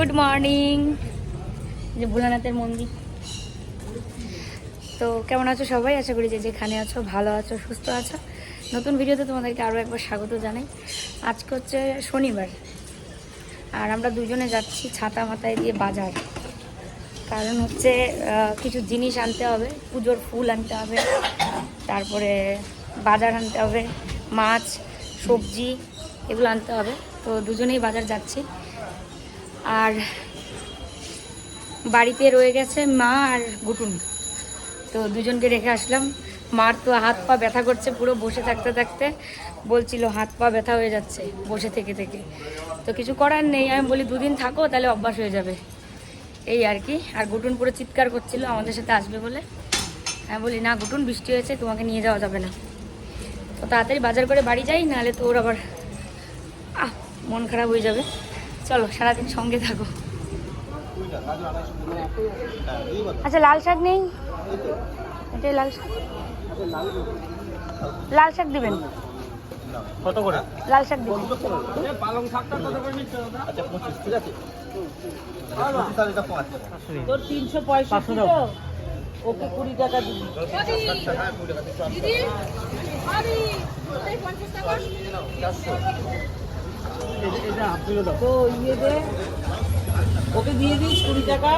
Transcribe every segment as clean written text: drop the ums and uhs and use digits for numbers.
Good morning. যে ভোলানাথের মন্দির। তো কেমন আছো সবাই? আশা করি যে যেখানে আছো ভালো আছো, সুস্থ আছো। নতুন ভিডিওতে তোমাদেরকে আরও একবার স্বাগত জানাই। আজকে হচ্ছে শনিবার, আর আমরা দুজনে যাচ্ছি ছাতা মাথায় দিয়ে বাজার। কারণ হচ্ছে কিছু জিনিস আনতে হবে, পুজোর ফুল আনতে হবে, তারপরে বাজার আনতে হবে, মাছ সবজি এগুলো আনতে হবে। তো দুজনেই বাজার যাচ্ছি। আর বাড়িতে রয়ে গেছে মা আর গুটুন, তো দুজনকে রেখে আসলাম। মার তো হাত পা ব্যথা করছে, পুরো বসে থাকতে থাকতে বলছিল হাত পা ব্যথা হয়ে যাচ্ছে বসে থেকে থেকে। তো কিছু করার নেই, আমি বলি দুদিন থাকো তাহলে অভ্যাস হয়ে যাবে, এই আর কি। আর গুটুন পুরো চিৎকার করছিল আমাদের সাথে আসবে বলে। আমি বলি না গুটুন, বৃষ্টি হয়েছে, তোমাকে নিয়ে যাওয়া যাবে না। তো তাড়াতাড়ি বাজার করে বাড়ি যাই, নাহলে তো ওর আবার মন খারাপ হয়ে যাবে। চলো সারাদিন সঙ্গে থাকো। আচ্ছা লাল শাক নেই, এটাই লাল শাক। লাল শাক দিবেন কত করে? লাল শাক দিবেন। পালং শাকটা কত করে নিচ্ছ দাদা? আচ্ছা 25, ঠিক আছে। তোর 365 তো ওকে 20 টাকা দিবি। দিদি আরে এই 50 টাকা এটা আপনি দাও তো ইয়ে দে, ওকে দিয়ে দিস 20 টাকা।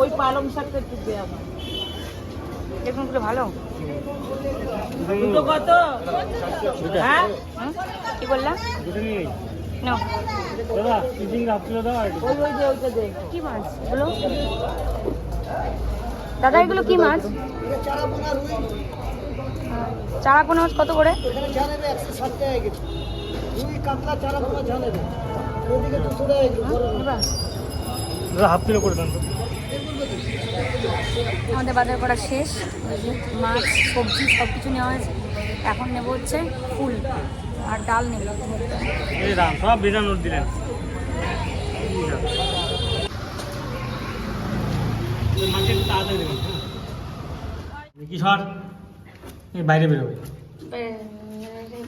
ওই পালং শাকটা একটু দে আমার। দেখুন পুরো ভালো। দুটো কত? হ্যাঁ কি বললাম? দুটো নিয়ে নাও দাদা, চিচিং আপনি দাও। ওই যে ওইটা দে। কি মাছ বলো দাদা? এগুলো কি মাছ? চারা পোনা মাছ কত করে? হাফ কিলো করে দেন। আমাদের বাজার করা শেষ, মাছ সবজি সব কিছু নেওয়া হয়েছে। এখন নেবো হচ্ছে ফুল আর ডাল নেব। এই রাম সব বিনা নোট দিলেন। কি সর বাইরে বেরোবে,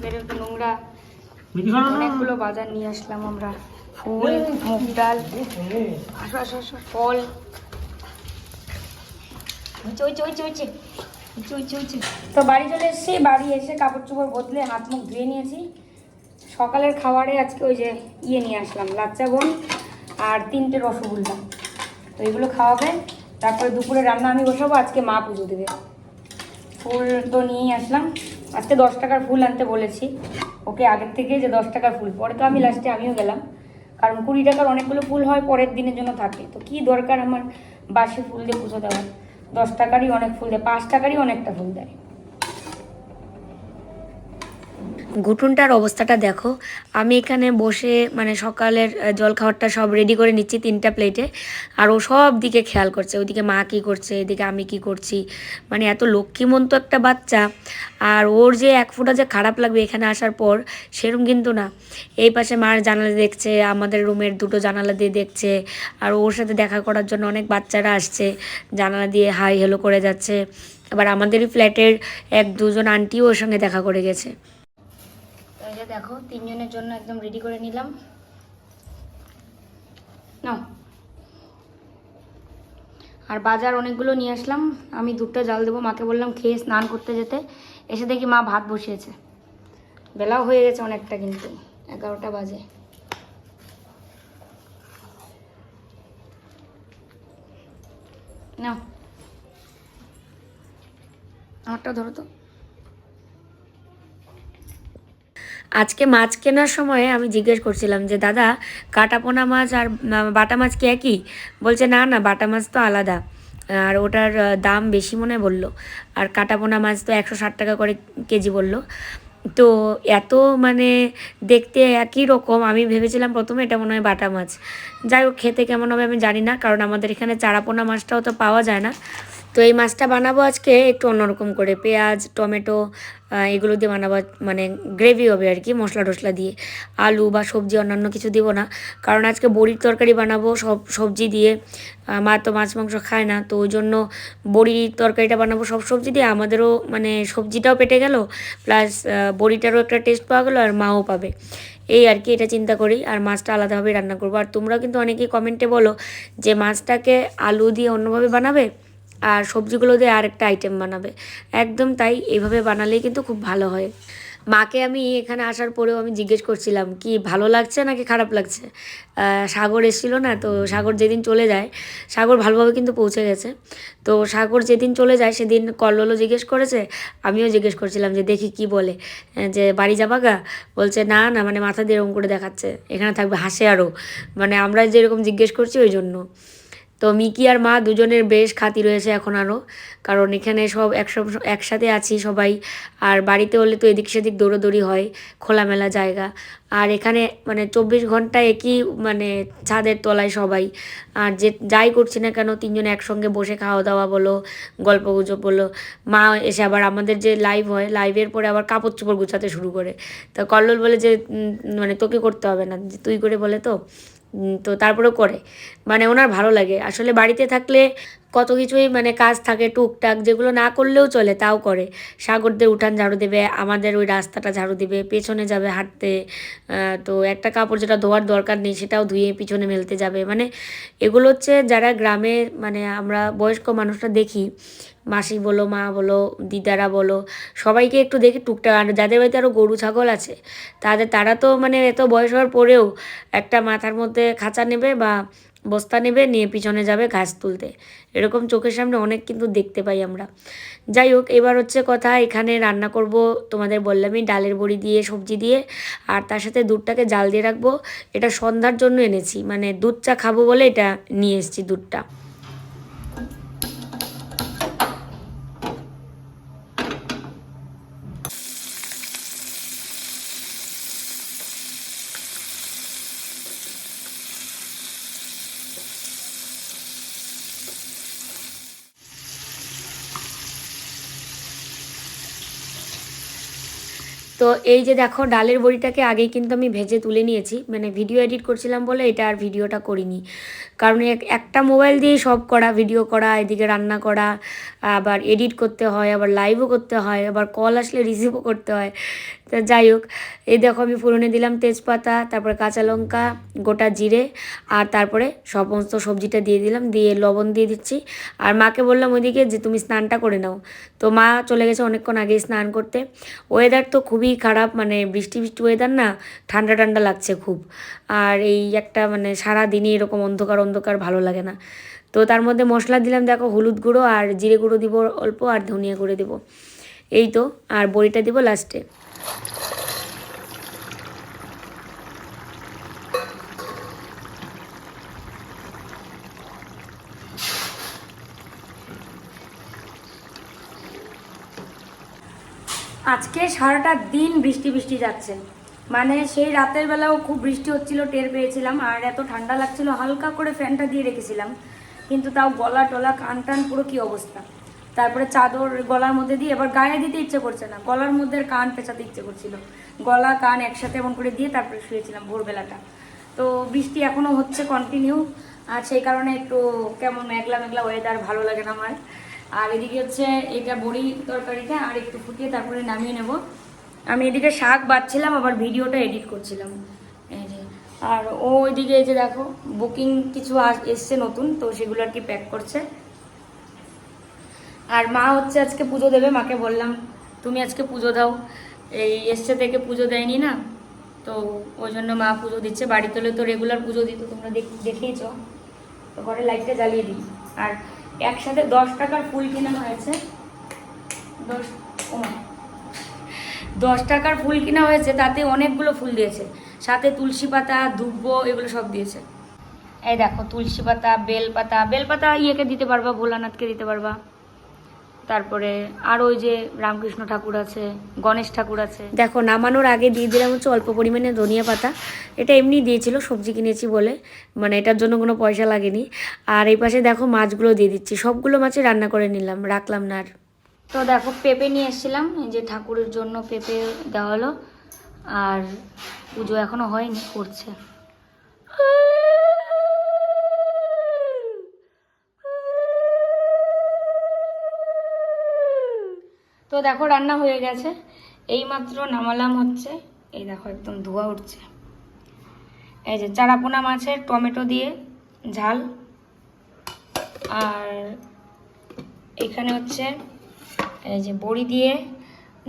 বেরোতে নোংরা। মিকি সর অনেকগুলো বাজার নিয়ে আসলাম আমরা, ফুল, মুগ ডাল, আসো আসো আসো, ফল। তো বাড়ি চলে এসেছি। বাড়ি এসে কাপড় চোপড় বদলে হাত মুখ ধুয়ে নিয়েছি। সকালের খাবারে আজকে ওই যে নিয়ে আসলাম, লাচ্চা বোন আর 3টে রসগোল্লা। তো এগুলো খাওয়াবে, তারপরে দুপুরে রান্না আমি বসাবো। আজকে মা পুজো দেবে। ফুল তো নিয়েই আসলাম। আজকে 10 টাকার ফুল আনতে বলেছি ওকে আগের থেকে, যে 10 টাকার ফুল। পরে তো আমি লাস্টে আমিও গেলাম, কারণ 20 টাকার অনেকগুলো ফুল হয়, পরের দিনের জন্য থাকে। তো কি দরকার আমার বাসি ফুল দিয়ে পুজো দেওয়ার? 10 টাকারই অনেক ফুল দেয়, 5 টাকারই অনেকটা ফুল দেয়। ঘুটুনটার অবস্থাটা দেখো। আমি এখানে বসে মানে সকালের জলখাবারটা সব রেডি করে নিচ্ছি 3টা প্লেটে, আর ও সব দিকে খেয়াল করছে। ওইদিকে মা কী করছে, এদিকে আমি কি করছি। মানে এত লক্ষ্মীমন্ত একটা বাচ্চা। আর ওর যে এক ফোঁটা যে খারাপ লাগবে এখানে আসার পর, সেরকম কিন্তু না। এই পাশে মার জানালা দেখছে, আমাদের রুমের 2টো জানালা দিয়ে দেখছে। আর ওর সাথে দেখা করার জন্য অনেক বাচ্চারা আসছে, জানালা দিয়ে হাই হেলো করে যাচ্ছে। আবার আমাদেরই ফ্ল্যাটের 1-2জন আন্টিও ওর সঙ্গে দেখা করে গেছে। দেখো 3 জনের জন্য একদম রেডি করে নিলাম। নাও। আর বাজার অনেকগুলো নিয়ে আসলাম। আমি দুধটা জাল দেবো, মাকে বললাম খেয়ে স্নান করতে যেতে। এসে দেখি মা ভাত বসিয়েছে। বেলাও হয়ে গেছে অনেকটা, কিন্তু 11টা বাজে। নাও আমারটা ধরো তো। আজকে মাছ কেনার সময় আমি জিজ্ঞেস করছিলাম যে দাদা, কাটাপোনা মাছ আর বাটা মাছ কি একই? বলছে না না, বাটা মাছ তো আলাদা, আর ওটার দাম বেশি মনে বললো। আর কাটাপোনা মাছ তো 160 টাকা করে কেজি বললো। তো এত মানে দেখতে একই রকম, আমি ভেবেছিলাম প্রথমে এটা মনে হয় বাটা মাছ। যাই হোক, খেতে কেমন হবে আমি জানি না, কারণ আমাদের এখানে চারাপোনা মাছটাও তো পাওয়া যায় না। তো এই মাছটা বানাবো আজকে একটু অন্যরকম করে, পেঁয়াজ টমেটো এগুলো দিয়ে বানাবো, মানে গ্রেভি হবে আর কি, মশলা টশলা দিয়ে। আলু বা সবজি অন্যান্য কিছু দিব না, কারণ আজকে বড়ির তরকারি বানাবো সব সবজি দিয়ে। মা তো মাছ মাংস খায় না, তো ওই জন্য বড়ির তরকারিটা বানাবো সব সবজি দিয়ে। আমাদেরও মানে সবজিটাও পেটে গেল, প্লাস বড়িটারও একটা টেস্ট পাওয়া গেলো, আর মাও পাবে। এই আর কি, এটা চিন্তা করি। আর মাছটা আলাদাভাবে রান্না করবো। আর তোমরাও কিন্তু অনেকেই কমেন্টে বলো যে মাছটাকে আলু দিয়ে অন্যভাবে বানাবে আর সবজিগুলো দিয়ে আরেকটা আইটেম বানাবে। একদম তাই, এইভাবে বানালেই কিন্তু খুব ভালো হয়। মাকে আমি এখানে আসার পরেও আমি জিজ্ঞেস করছিলাম কি ভালো লাগছে নাকি খারাপ লাগছে। সাগর এসেছিলো না, তো সাগর যেদিন চলে যায়, সাগর ভালোভাবে কিন্তু পৌঁছে গেছে। তো সাগর যেদিন চলে যায় সেদিন কল্লোলও জিজ্ঞেস করেছে, আমিও জিজ্ঞেস করছিলাম যে দেখি কি বলে, যে বাড়ি যাবা গা? বলছে না না, মানে মাথা দিয়ে এরকম করে দেখাচ্ছে এখানে থাকবে, হাসে আরও, মানে আমরা যেরকম জিজ্ঞেস করছি ওই জন্য। তো মিকি আর মা দুজনের বেশ খাতি রয়েছে এখন আরও, কারণ এখানে সব একসাথে আছি সবাই। আর বাড়িতে হলে তো এদিক সেদিক দৌড়োদৌড়ি হয়, খোলামেলা জায়গা। আর এখানে মানে 24 ঘন্টা একই মানে ছাদের তলায় সবাই। আর যে যাই করছি না কেন, তিনজনে একসঙ্গে বসে খাওয়া দাওয়া বলো, গল্প গুজব বলো। মা এসে আবার আমাদের যে লাইভ হয়, লাইভের পরে আবার কাপড় চোপড় গুছাতে শুরু করে। তো কল্লোল বলে যে মানে তোকে করতে হবে না, যে তুই করে বলে তো। তো তারপরেও করে, মানে ওনার ভালো লাগে। আসলে বাড়িতে থাকলে কত কিছুই মানে কাজ থাকে টুকটাক, যেগুলো না করলেও চলে তাও করে। সাগরদের উঠান ঝাড়ু দেবে, আমাদের ওই রাস্তাটা ঝাড়ু দিবে, পেছনে যাবে হাঁটতে। তো একটা কাপড় যেটা ধোয়ার দরকার নেই সেটাও ধুয়ে পিছনে মেলতে যাবে। মানে এগুলো হচ্ছে যারা গ্রামে, মানে আমরা বয়স্ক মানুষরা দেখি, মাসি বলো মা বলো দিদারা বলো, সবাইকে একটু দেখি টুকটাক। আর যাদের বাড়িতে আরও গরু ছাগল আছে, তারা তো মানে এত বয়স হওয়ার পরেও একটা মাথার মধ্যে খাঁচা নেবে বা বস্তা নেবে, নিয়ে পিছনে যাবে ঘাস তুলতে। এরকম চোখের সামনে অনেক কিন্তু দেখতে পাই আমরা। যাই হোক, এবার হচ্ছে কথা, এখানে রান্না করব তোমাদের বললামই, ডালের বড়ি দিয়ে সবজি দিয়ে, আর তার সাথে দুধটাকে জাল দিয়ে রাখবো। এটা সন্ধ্যার জন্য এনেছি, মানে দুধ চা খাবো বলে এটা নিয়ে এসেছি দুধটা। তো এই যে দেখো, ডালের বড়িটাকে আগেই কিন্তু আমি ভেজে তুলে নিয়েছি, মানে ভিডিও এডিট করছিলাম বলে এটা আর ভিডিওটা করিনি। কারণ একটা মোবাইল দিয়েই সব করা, ভিডিও করা, এদিকে রান্না করা, আবার এডিট করতে হয়, আবার লাইভও করতে হয়, আবার কল আসলে রিসিভও করতে হয়। তো যাই হোক, এই দেখো আমি ফোড়নে দিলাম তেজপাতা, তারপরে কাঁচা লঙ্কা, গোটা জিরে, আর তারপরে সমস্ত সবজিটা দিয়ে দিলাম, দিয়ে লবণ দিয়ে দিচ্ছি। আর মাকে বললাম ওইদিকে যে তুমি স্নানটা করে নাও। তো মা চলে গেছে অনেকক্ষণ আগেই স্নান করতে। ওয়েদার তো খুবই খারাপ, মানে বৃষ্টি বৃষ্টি ওয়েদার না, ঠান্ডা ঠান্ডা লাগছে খুব। আর এই একটা মানে সারা দিনই এরকম অন্ধকার অন্ধকার, ভালো লাগে না। তো তার মধ্যে মশলা দিলাম দেখো, হলুদ গুঁড়ো আর জিরে গুঁড়ো দিব অল্প, আর ধনিয়া গুঁড়ো দিব, এই তো। আর বড়িটা দিব লাস্টে। আজকে সারাটা দিন বৃষ্টি বৃষ্টি যাচ্ছে, মানে সেই রাতের বেলাও খুব বৃষ্টি হচ্ছিল, টের পেয়েছিলাম। আর এত ঠান্ডা লাগছিল, হালকা করে ফ্যানটা দিয়ে রেখেছিলাম, কিন্তু তাও গলা টলা কান টান পুরো কী অবস্থা। তারপরে চাদর গলার মধ্যে দিয়ে, এবার গায়ে দিতে ইচ্ছে করছে না, গলার মধ্যে কান পেঁচাতে ইচ্ছে করছিল, গলা কান একসাথে এমন করে দিয়ে তারপরে শুয়েছিলাম ভোরবেলাটা। তো বৃষ্টি এখনও হচ্ছে কন্টিনিউ, আর সেই কারণে একটু কেমন মেঘলা মেঘলা ওয়েদার, ভালো লাগে না আমার। আর এদিকে হচ্ছে এটা বড়ি তরকারিটা আর একটু ফুটিয়ে তারপরে নামিয়ে নেব। আমি এদিকে শাক বাছছিলাম, আবার ভিডিওটা এডিট করছিলাম, এই যে। আর ও ওইদিকে এই যে দেখো, বুকিং কিছু এসছে নতুন, তো সেগুলো আর কি প্যাক করছে। আর মা হচ্ছে আজকে পুজো দেবে, মাকে বললাম তুমি আজকে পুজো দাও, এই এসছে থেকে পুজো দেয়নি না, তো ওই জন্য মা পুজো দিচ্ছে। বাড়িতে হলে তো রেগুলার পুজো দিত, তোমরা দেখেইছ। তো ঘরে লাইটটা জ্বালিয়ে দিই। আর একসাথে 10 টাকার ফুল কেনা হয়েছে, 10 টাকার ফুল কেনা হয়েছে, তাতে অনেকগুলো ফুল দিয়েছে, সাথে তুলসী পাতা দুব্ব এগুলো সব দিয়েছে। এই দেখো তুলসী পাতা, বেলপাতা, বেলপাতা ইয়েকে দিতে পারবা, ভোলানাথকে দিতে পারবা, তারপরে আর ওই যে রামকৃষ্ণ ঠাকুর আছে, গণেশ ঠাকুর আছে। দেখো নামানোর আগে দিয়ে দিলাম হচ্ছে অল্প পরিমাণে ধনিয়া পাতা। এটা এমনি দিয়েছিল, সবজি কিনেছি বলে, মানে এটার জন্য কোনো পয়সা লাগেনি। আর এই পাশে দেখো মাছগুলো দিয়ে দিচ্ছি, সবগুলো মাছই রান্না করে নিলাম, রাখলাম না আর। তো দেখো পেঁপে নিয়ে এসেছিলাম, এই যে ঠাকুরের জন্য পেঁপে দেওয়া হলো। আর পুজো এখনো হয়নি, করছে। তো দেখো রান্না হয়ে গেছে, এইমাত্র নামালাম হচ্ছে। এই দেখো একদম ধোয়া উঠছে। এই যে চারাপোনা মাছের টমেটো দিয়ে ঝাল, আর এখানে হচ্ছে এই যে বড়ি দিয়ে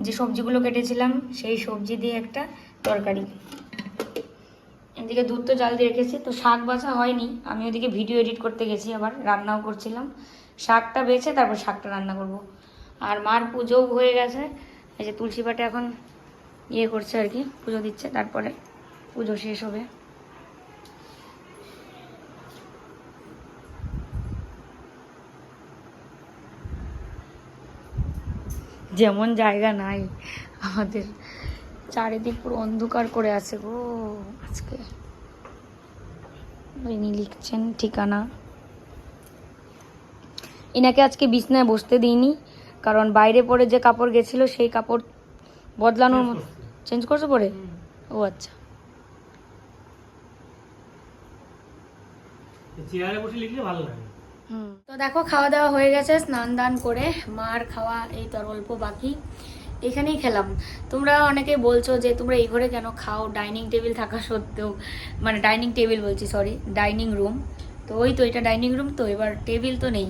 যে সবজিগুলো কেটেছিলাম সেই সবজি দিয়ে একটা তরকারি। এদিকে দুধ তো জাল দিয়ে রেখেছি। তো শাক বাছা হয়নি, আমি ওদিকে ভিডিও এডিট করতে গেছি, আবার রান্নাও করছিলাম। শাকটা বেছে তারপর শাকটা রান্না করব। আর মার পুজোও হয়ে গেছে, এই যে তুলসী পাটে এখন ইয়ে করছে আর কি, পুজো দিচ্ছে, তারপরে পুজো শেষ হবে। যেমন জায়গা নাই আমাদের, চারিদিক পুরো অন্ধকার করে আছে গো আজকে। ইনি লিখছেন ঠিকানা। এনাকে আজকে বিছনায় বসতে দিইনি, কারণ বাইরে পরে যে কাপড় গেছিল সেই কাপড় বদলানোর মতো চেঞ্জ করছে পরে। ও আচ্ছা, চেয়ারে বসে লিখলে ভালো লাগে। তো দেখো খাওয়া দাওয়া হয়ে গেছে, স্নান দান করে। মার খাওয়া এই তোর অল্প বাকি, এখানেই খেলাম। তোমরা অনেকে বলছো যে তোমরা এই ঘরে কেন খাও, ডাইনিং টেবিল থাকা সত্ত্বেও, মানে ডাইনিং টেবিল বলছি, সরি, ডাইনিং রুম। তো ওই তো এটা ডাইনিং রুম, তো এবার টেবিল তো নেই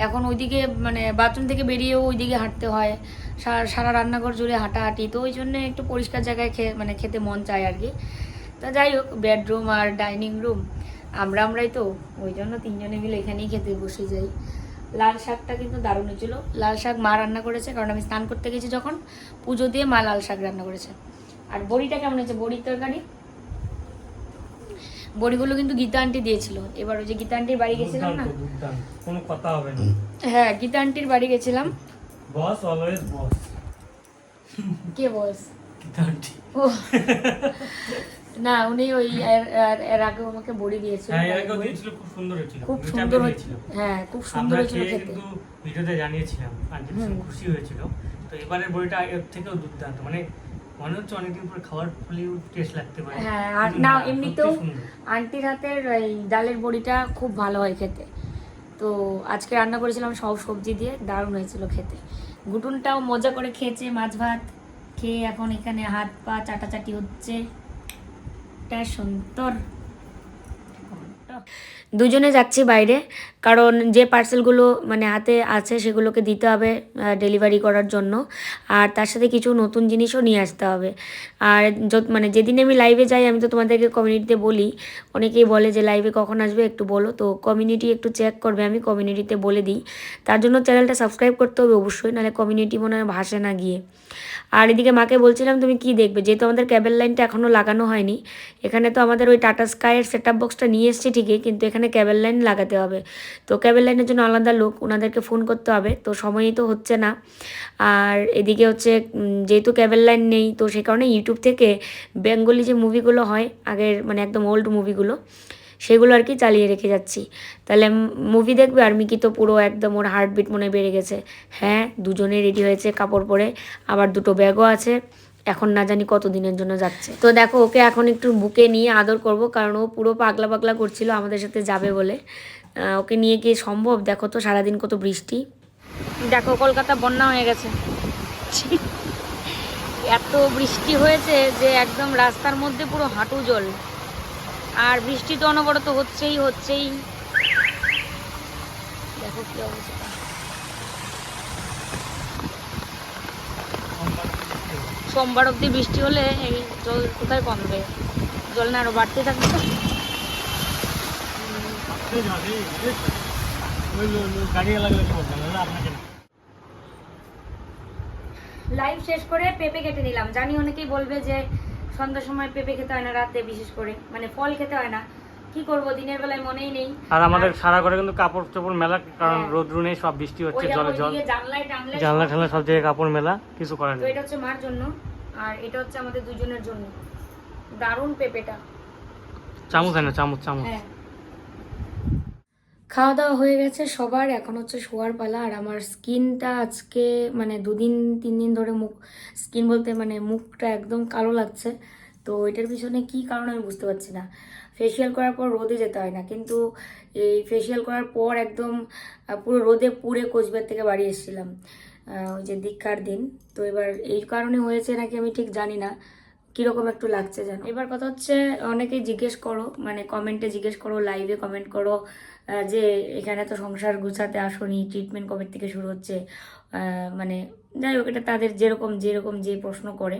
এখন। ওইদিকে মানে বাথরুম থেকে বেরিয়েও ওইদিকে হাঁটতে হয়, সারা রান্নাঘর জুড়ে হাঁটাহাঁটি। তো ওই জন্য একটু পরিষ্কার জায়গায় মানে খেতে মন চায় আর কি। তা যাই হোক, বেডরুম আর ডাইনিং রুম আমরাই তো, ওই জন্য তিনজনে মিলে এখানেই খেতে বসে যাই। লাল শাকটা কিন্তু দারুণ হয়েছিল। লাল শাক মা রান্না করেছে, কারণ আমি স্নান করতে গেছি যখন, পুজো দিয়ে মা লাল শাক রান্না করেছে। আর বড়িটা কেমন হয়েছে, বড়ির তরকারি? বড়িগুলো কিন্তু গীতা আন্টি দিয়েছিল। এবার ওই যে গীতা আন্টির বাড়ি গেছিলাম না, কোনো কথা হবে না। হ্যাঁ গীতা আন্টির বাড়ি গেছিলাম। বস অলওয়েজ বস। কে বস? গীতা আন্টি। ও না, উনি ওই এর আগে আমাকে বড়ি দিয়েছিল। হ্যাঁ, এর আগেও দিয়েছিল, খুব সুন্দর হয়েছিল। খুব সুন্দর হয়েছিল, হ্যাঁ খুব সুন্দর হয়েছিল খেতে। কিন্তু ভিডিওতে জানিয়েছিলাম, আন্টি খুশি হয়েছিল। তো এবারের বড়িটা এর থেকেও দুর্দান্ত, মানে মনে হচ্ছে অনেকদিন পরে খাওয়ার ফলেও টেস্ট লাগতে পারে। হ্যাঁ, আর না এমনিতেও আন্টির হাতের এই ডালের বড়িটা খুব ভালো হয় খেতে। তো আজকে রান্না করেছিলাম সব সবজি দিয়ে, দারুণ হয়েছিল খেতে। গুটুনটাও মজা করে খেয়েছে, মাছ ভাত খেয়ে এখন এখানে হাত পা চাটাচাটি হচ্ছে। সুন্দর। দুজনে যাচ্ছি বাইরে, কারণ যে পার্সেলগুলো মানে হাতে আছে সেগুলোকে দিতে হবে ডেলিভারি করার জন্য। আর তার সাথে কিছু নতুন জিনিসও নিয়ে আসতে হবে। আর মানে যেদিন আমি লাইভে যাই, আমি তো তোমাদেরকে কমিউনিটিতে বলি, অনেকেই বলে যে লাইভে কখন আসবে একটু বলো। তো কমিউনিটি একটু চেক করবে, আমি কমিউনিটিতে বলে দিই। তার জন্য চ্যানেলটা সাবস্ক্রাইব করতে হবে অবশ্যই, নাহলে কমিউনিটি মনে হয় ভাসে না গিয়ে। আর এদিকে মাকে বলছিলাম তুমি কি দেখবে, যেহেতু আমাদের ক্যাবেল লাইনটা এখনও লাগানো হয়নি। এখানে তো আমাদের ওই টাটা স্কাইয়ের সেট আপ বক্সটা নিয়ে এসছে ঠিকই, কিন্তু এখানে ক্যাবেল লাইন লাগাতে হবে। তো ক্যাবেল লাইনের জন্য আলাদা লোক, ওনাদেরকে ফোন করতে হবে। তো সময়ই তো হচ্ছে না। আর এদিকে হচ্ছে যেহেতু ক্যাবেল লাইন নেই, তো সে কারণে ইউটিউব থেকে বেঙ্গলি যে মুভিগুলো হয় আগের, মানে একদম ওল্ড মুভিগুলো, সেগুলো আর কি চালিয়ে রেখে যাচ্ছি। তাহলে মুভি দেখবে। আর মিকি তো পুরো একদম ওর হার্টবিট মনে বেড়ে গেছে। হ্যাঁ, দুজনে রেডি হয়েছে কাপড় পরে, আবার দুটো ব্যাগও আছে। এখন না জানি কত দিনের জন্য যাচ্ছে। তো দেখো ওকে এখন একটু বুকে নিয়ে আদর করব, কারণ ও পুরো পাগলা পাগলা করছিল আমাদের সাথে যাবে বলে। ওকে নিয়ে কি সম্ভব? দেখো তো সারাদিন কত বৃষ্টি। দেখো কলকাতা বন্যা হয়ে গেছে। এত বৃষ্টি হয়েছে যে একদম রাস্তার মধ্যে পুরো হাঁটু জল। আর বৃষ্টি তো অনবরত হচ্ছেই। দেখো কি অবস্থা। সোমবার অব্দি বৃষ্টি হলে এই জল কোথায় কমবে? জল না আরো বাড়তে থাকবে। লাইভ শেষ করে পেঁপে কেটে নিলাম। জানি অনেকেই বলবে যে সন্ধ্যার সময় পেঁপে খেতে হয় না, রাতে বিশেষ করে, মানে ফল খেতে হয় না। কি করব, দিনের বেলায় মনেই নেই। আর আমাদের সারা ঘরে কিন্তু কাপড় চোপড় মেলা, কারণ রোদ্রু নেই, সব বৃষ্টি হচ্ছে, জলে জল, জানলা ঠান্লা সব জায়গায় কাপড় মেলা, কিছু করার তো নেই। এটা হচ্ছে মার জন্য, আর এটা হচ্ছে আমাদের দুজনের জন্য। দারুণ পেঁপেটা। চামচ হয় না, চামচ চামচ। হ্যাঁ, খাওয়া দাওয়া হয়ে গেছে সবার, এখন হচ্ছে শোয়ার পালা। আর আমার স্কিনটা আজকে মানে 2-3 দিন ধরে স্কিন বলতে মানে মুখটা একদম কালো লাগছে। তো এটার পিছনে কি কারণ আমি বুঝতে পারছি না। ফেসিয়াল করার পর রোদে যেতে হয় না, কিন্তু এই ফেসিয়াল করার পর একদম পুরো রোদে পুড়ে কোচবিহার থেকে বাড়ি এসেছিলাম ওই যে দীক্ষার দিন। তো এবার এই কারণে হয়েছে নাকি আমি ঠিক জানি না, কিরকম একটু লাগছে জানো। এবার কথা হচ্ছে, অনেকেই জিজ্ঞেস করো, মানে কমেন্টে জিজ্ঞেস করো, লাইভে কমেন্ট করো যে এখানে তো সংসার গুছাতে আসোনি, ট্রিটমেন্ট কবে থেকে শুরু হচ্ছে। মানে যাই হোক, এটা তাদের যেরকম যে প্রশ্ন করে।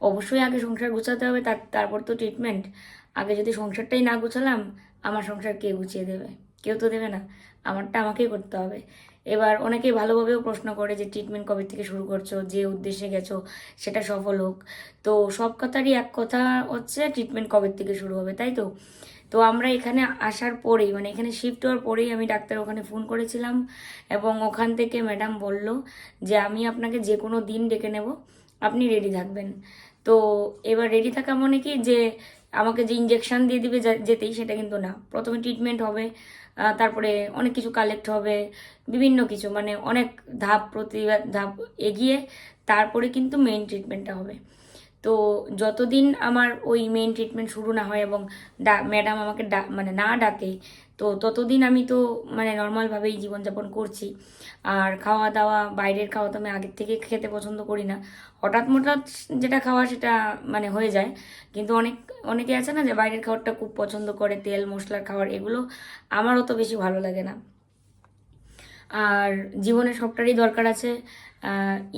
অবশ্যই আগে সংসার গুছাতে হবে, তারপর তো ট্রিটমেন্ট। আগে যদি সংসারটাই না গুছালাম, আমার সংসার কে গুছিয়ে দেবে? কেউ তো দেবে না, আমারটা আমাকেই করতে হবে। এবার অনেকেই ভালোভাবেও প্রশ্ন করে যে ট্রিটমেন্ট কবে থেকে শুরু করছো, যে উদ্দেশ্যে গেছো সেটা সফল হোক। তো সব কথারই এক কথা হচ্ছে, ট্রিটমেন্ট কবে থেকে শুরু হবে, তাই তো? তো আমরা এখানে আসার পরেই, মানে এখানে শিফট হওয়ার পরেই আমি ডাক্তার ওখানে ফোন করেছিলাম, এবং ওখান থেকে ম্যাডাম বলল যে আমি আপনাকে যে কোনো দিন ডেকে নেব, আপনি রেডি থাকবেন। তো এবার রেডি থাকা মানে কি যে আমাকে যে ইঞ্জেকশন দিয়ে দিবে যেতেই, সেটা কিন্তু না। প্রথমে ট্রিটমেন্ট হবে, তারপরে অনেক কিছু কালেক্ট হবে, বিভিন্ন কিছু, মানে অনেক ধাপ প্রতি ধাপ এগিয়ে তারপরে কিন্তু মেইন ট্রিটমেন্টটা হবে। তো যতদিন আমার ওই মেইন ট্রিটমেন্ট শুরু না হয় এবং ম্যাডাম আমাকে মানে না ডাকে, তো ততদিন আমি তো মানে নর্মালভাবেই জীবনযাপন করছি। আর খাওয়া দাওয়া, বাইরের খাওয়া তো আমি আগের থেকে খেতে পছন্দ করি না। হঠাৎ মঠাৎ যেটা খাওয়া সেটা মানে হয়ে যায়, কিন্তু অনেকে আছে না যে বাইরের খাবারটা খুব পছন্দ করে, তেল মশলার খাবার, এগুলো আমার অত বেশি ভালো লাগে না। আর জীবনে সবটারই দরকার আছে।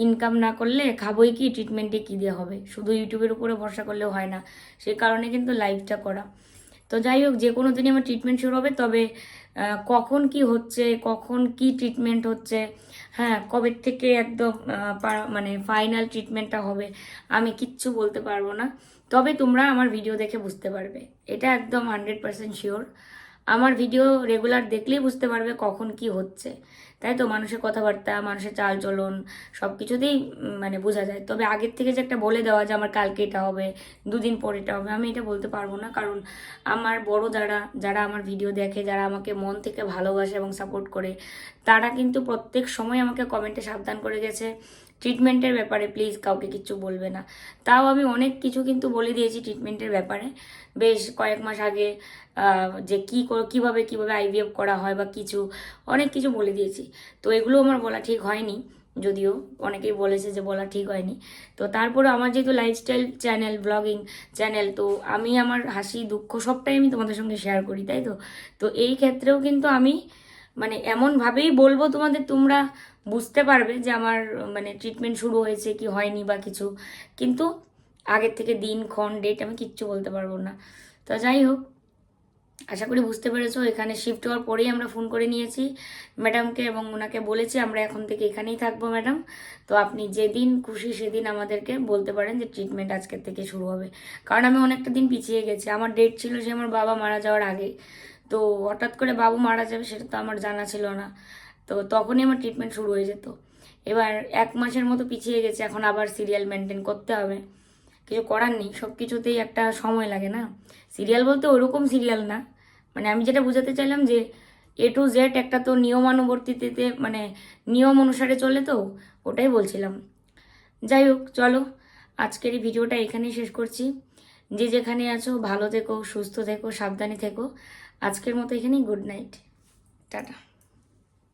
ইনকাম না করলে খাবোই কি, ট্রিটমেন্টে কী দিয়ে হবে? শুধু ইউটিউবের উপরে ভরসা করলেও হয় না, সেই কারণে কিন্তু লাইভটা করা। তো যাই হোক, যে কোনো দিনই আমার ট্রিটমেন্ট শুরু হবে, তবে কখন কি হচ্ছে, কখন কি ট্রিটমেন্ট হচ্ছে, হ্যাঁ কবে থেকে একদম মানে ফাইনাল ট্রিটমেন্টটা হবে, আমি কিচ্ছু বলতে পারবো না। তবে তোমরা আমার ভিডিও দেখে বুঝতে পারবে, এটা একদম 100% শিওর। আমার ভিডিও রেগুলার দেখলেই বুঝতে পারবে কখন কি হচ্ছে, তাই তো? মানুষের কথাবার্তা, মানুষের চালচলন, সব কিছুতেই মানে বোঝা যায়। তবে আগের থেকে যে একটা বলে দেওয়া যে আমার কালকে এটা হবে, 2 দিন পরে এটা হবে, আমি এটা বলতে পারবো না। কারণ আমার বড় যারা আমার ভিডিও দেখে, যারা আমাকে মন থেকে ভালোবাসে এবং সাপোর্ট করে, তারা কিন্তু প্রত্যেক সময় আমাকে কমেন্টে সাবধান করে গেছে ট্রিটমেন্টের ব্যাপারে প্লিজ কাউকে কিচ্ছু বলবে না। তাও আমি অনেক কিছু কিন্তু বলে দিয়েছি ট্রিটমেন্টের ব্যাপারে, বেশ কয়েক মাস আগে, যে কিভাবে আইভিএফ করা হয় বা অনেক কিছু বলে দিয়েছি। তো এগুলো আমার বলা ঠিক হয়নি, যদিও অনেকেই বলেছে যে বলা ঠিক হয়নি। তো তারপরে আমার যেহেতু লাইফস্টাইল চ্যানেল, ব্লগিং চ্যানেল, তো আমি আমার হাসি দুঃখ সবটাই আমি তোমাদের সঙ্গে শেয়ার করি, তাই তো? তো এই ক্ষেত্রেও কিন্তু আমি মানে এমনভাবেই বলবো তোমাদের, তোমরা বুঝতে পারবে যে আমার মানে ট্রিটমেন্ট শুরু হয়েছে কি হয়নি বা কিছু, কিন্তু আগের থেকে দিন ক্ষণ ডেট আমি কিচ্ছু বলতে পারবো না। তো যাই হোক, আশা করি বুঝতে পেরেছো। এখানে শিফট হওয়ার পরেই আমরা ফোন করে নিয়েছি ম্যাডামকে, এবং ওনাকে বলেছি আমরা এখন থেকে এখানেই থাকবো ম্যাডাম, তো আপনি যেদিন খুশি সেদিন আমাদেরকে বলতে পারেন যে ট্রিটমেন্ট আজকের থেকে শুরু হবে। কারণ আমি অনেকটা দিন পিছিয়ে গেছি, আমার ডেট ছিল সে আমার বাবা মারা যাওয়ার আগে। তো হঠাৎ করে বাবু মারা যাবে সেটা তো আমার জানা ছিল না, তো তখনই আমার ট্রিটমেন্ট শুরু হয়ে যেত। এবার 1 মাসের মতো পিছিয়ে গেছে, এখন আবার সিরিয়াল মেনটেন করতে হবে, কিছু করার নেই, সব কিছুতেই একটা সময় লাগে না। সিরিয়াল বলতে ওরকম সিরিয়াল না, মানে আমি যেটা বোঝাতে চাইলাম যে A to Z একটা তো নিয়মানুবর্তিতে মানে নিয়ম অনুসারে চলে, তো ওটাই বলছিলাম। যাই হোক, চলো আজকের এই ভিডিওটা এখানেই শেষ করছি। যে যেখানে আছো ভালো থেকো, সুস্থ থেকো, সাবধানে থেকো। আজকের মতো এখানেই গুড নাইট, টাটা।